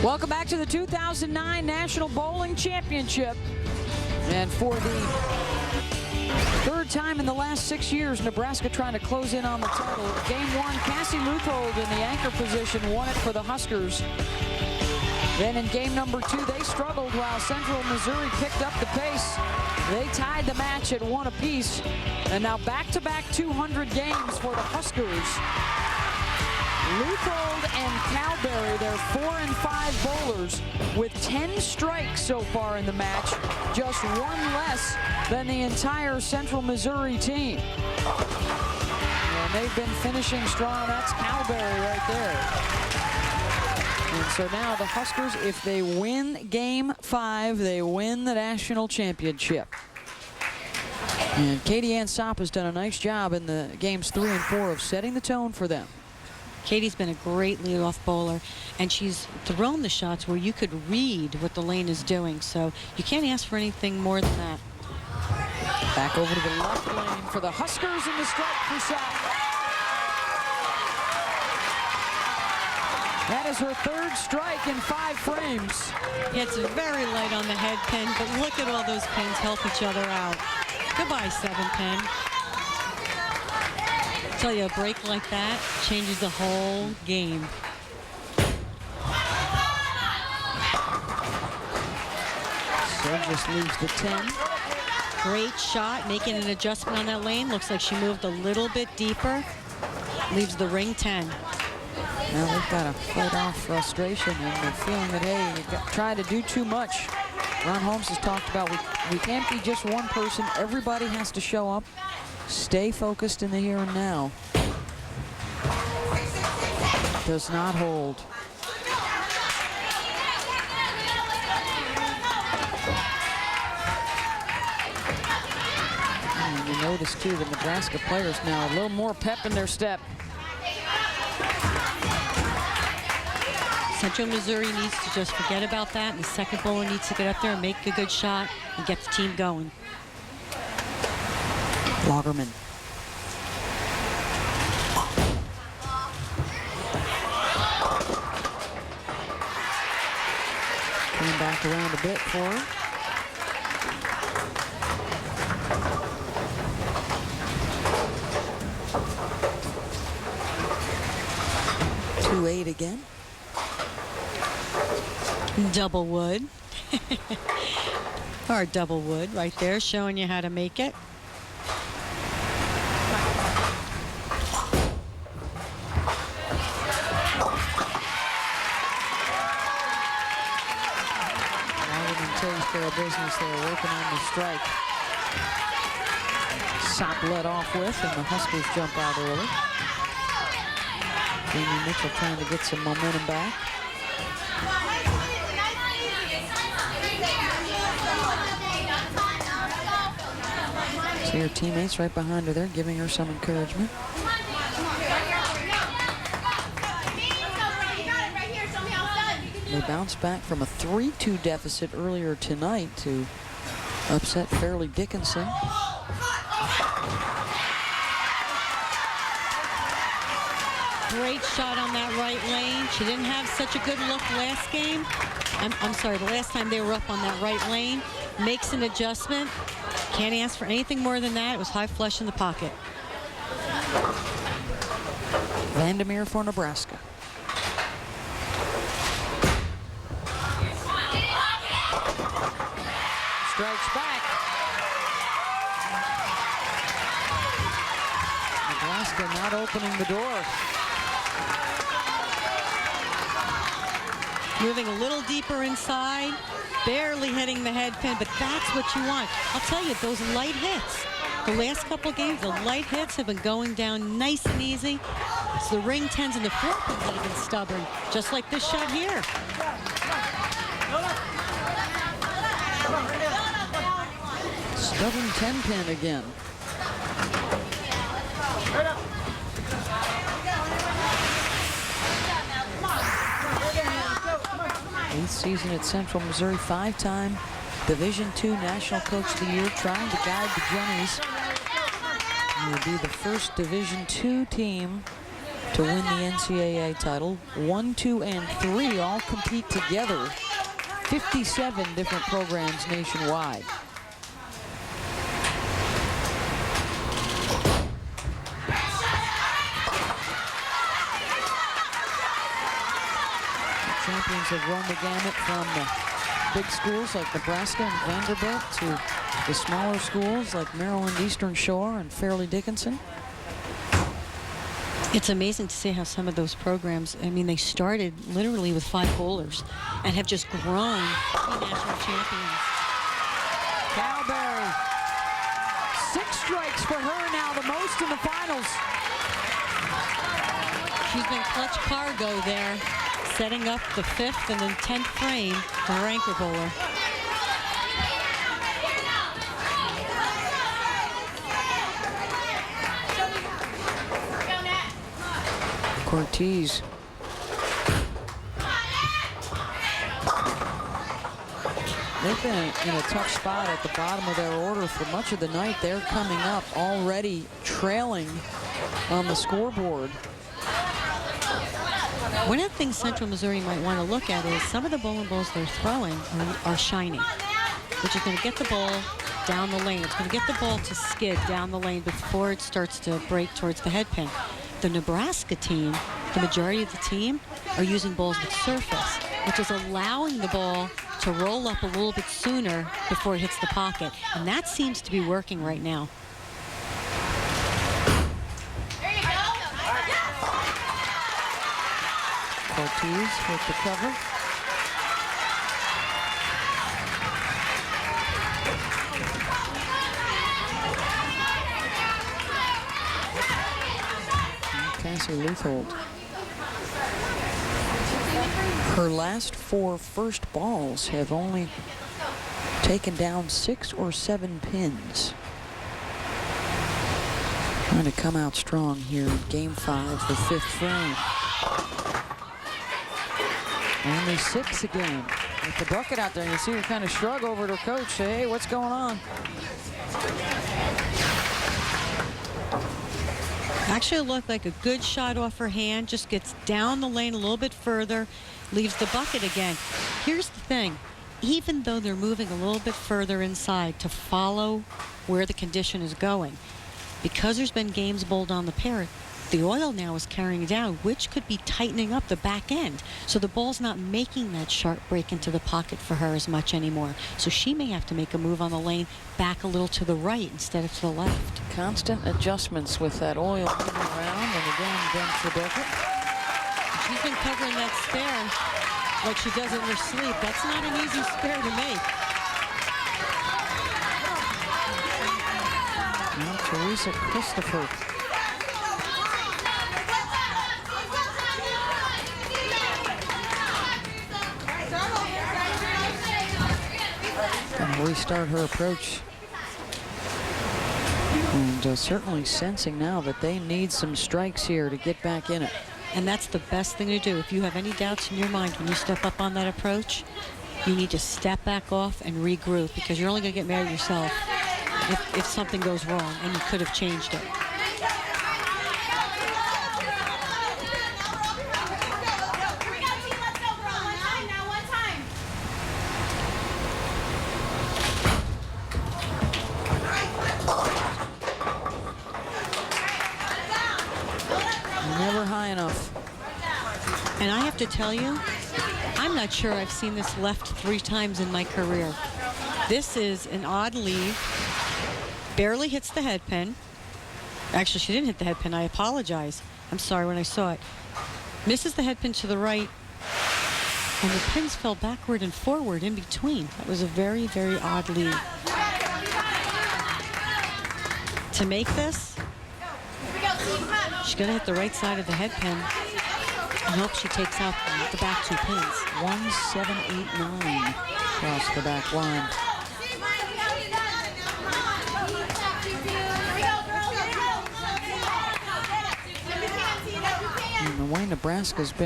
Welcome back to the 2009 National Bowling Championship. And for the third time in the last 6 years, Nebraska trying to close in on the title. Game one, Cassie Luthold in the anchor position won it for the Huskers. Then in game number two, they struggled while Central Missouri picked up the pace. They tied the match at 1 apiece. And now back-to-back 200 games for the Huskers. Luthold and Calberry, they're 4 and 5 bowlers with 10 strikes so far in the match, just 1 less than the entire Central Missouri team. And they've been finishing strong. That's Calberry right there. And so now the Huskers, if they win game 5, they win the national championship. And Katie Ann Sopp has done a nice job in the games 3 and 4 of setting the tone for them. Katie's been a great leadoff bowler, and she's thrown the shots where you could read what the lane is doing, so you can't ask for anything more than that. Back over to the left lane for the Huskers in the strike for Sopp. That is her 3rd strike in 5 frames. Yeah, it's very light on the head pin, but look at all those pins help each other out. Goodbye, 7-pin. Tell you, a break like that changes the whole game. So just leaves the 10. Great shot, making an adjustment on that lane. Looks like she moved a little bit deeper. Leaves the ring 10. Now they've got to fight off frustration and the feeling that, hey, you try to do too much. Ron Holmes has talked about we can't be just one person. Everybody has to show up. Stay focused in the here and now. Does not hold. And you notice too the Nebraska players now a little more pep in their step. Central Missouri needs to just forget about that, and the second bowler needs to get up there and make a good shot and get the team going. Lagerman. Coming back around a bit for her. .28 again. Double wood. Or double wood right there, showing you how to make it. Takes care of business there, working on the strike. Sopp led off with, and the Huskers jump out early. Jamie Mitchell trying to get some momentum back. See her teammates right behind her there, giving her some encouragement. They bounced back from a 3-2 deficit earlier tonight to upset Fairleigh Dickinson. Great shot on that right lane. She didn't have such a good look last game. I'm sorry, the last time they were up on that right lane. Makes an adjustment. Can't ask for anything more than that. It was high flush in the pocket. Vandermeer for Nebraska. Strikes back. Nebraska not opening the door. Moving a little deeper inside, barely hitting the head pin, but that's what you want. I'll tell you, those light hits, the last couple games, the light hits have been going down nice and easy. It's the ring 10s and the 4 pins that have been stubborn, just like this shot here. Stubborn 10-pin again. Eighth season at Central Missouri, 5-time Division II National Coach of the Year, trying to guide the Jennies. It will be the first Division II team to win the NCAA title. 1, 2, and 3 all compete together. 57 different programs nationwide. The champions have run the gamut from the big schools like Nebraska and Vanderbilt to the smaller schools like Maryland Eastern Shore and Fairleigh Dickinson. It's amazing to see how some of those programs, I mean, they started literally with 5 bowlers and have just grown to be national champions. Cowberry, 6 strikes for her now, the most in the finals. She's been clutch cargo there, setting up the 5th and then 10th frame for her anchor bowler. Cortez. They've been in a tough spot at the bottom of their order for much of the night. They're coming up already trailing on the scoreboard. One of the things Central Missouri might want to look at is some of the bowling balls they're throwing are shiny, which is going to get the ball down the lane. It's going to get the ball to skid down the lane before it starts to break towards the head pin. The Nebraska team, the majority of the team, are using balls with surface, which is allowing the ball to roll up a little bit sooner before it hits the pocket. And that seems to be working right now. Cortez with the cover. Cassie Leuthold. Her last 4 first balls have only taken down 6 or 7 pins. Trying to come out strong here in Game 5, the 5th frame. Only 6 again. With the bucket out there, and you see her kind of shrug over at her coach, say, hey, what's going on? Actually, it looked like a good shot off her hand, just gets down the lane a little bit further, leaves the bucket again. Here's the thing, even though they're moving a little bit further inside to follow where the condition is going, because there's been games bowled on the parrot, the oil now is carrying down, which could be tightening up the back end. So the ball's not making that sharp break into the pocket for her as much anymore. So she may have to make a move on the lane back a little to the right instead of to the left. Constant adjustments with that oil moving around, and again, dumps the bucket. She's been covering that spare like she does in her sleep. That's not an easy spare to make. Now Teresa Christopher. And restart her approach. And certainly sensing now that they need some strikes here to get back in it. And that's the best thing to do. If you have any doubts in your mind when you step up on that approach, you need to step back off and regroup, because you're only going to get mad at yourself if something goes wrong and you could have changed it. Never high enough. And I have to tell you, I'm not sure I've seen this left 3 times in my career. This is an odd leave. Barely hits the head pin. Actually, she didn't hit the head pin. I apologize. I'm sorry when I saw it. Misses the head pin to the right. And the pins fell backward and forward in between. That was a very, very odd leave. To make this, she's going to hit the right side of the head pin and hope she takes out the back 2 pins. 1, 7, 8, 9 across the back line. And the way Nebraska's been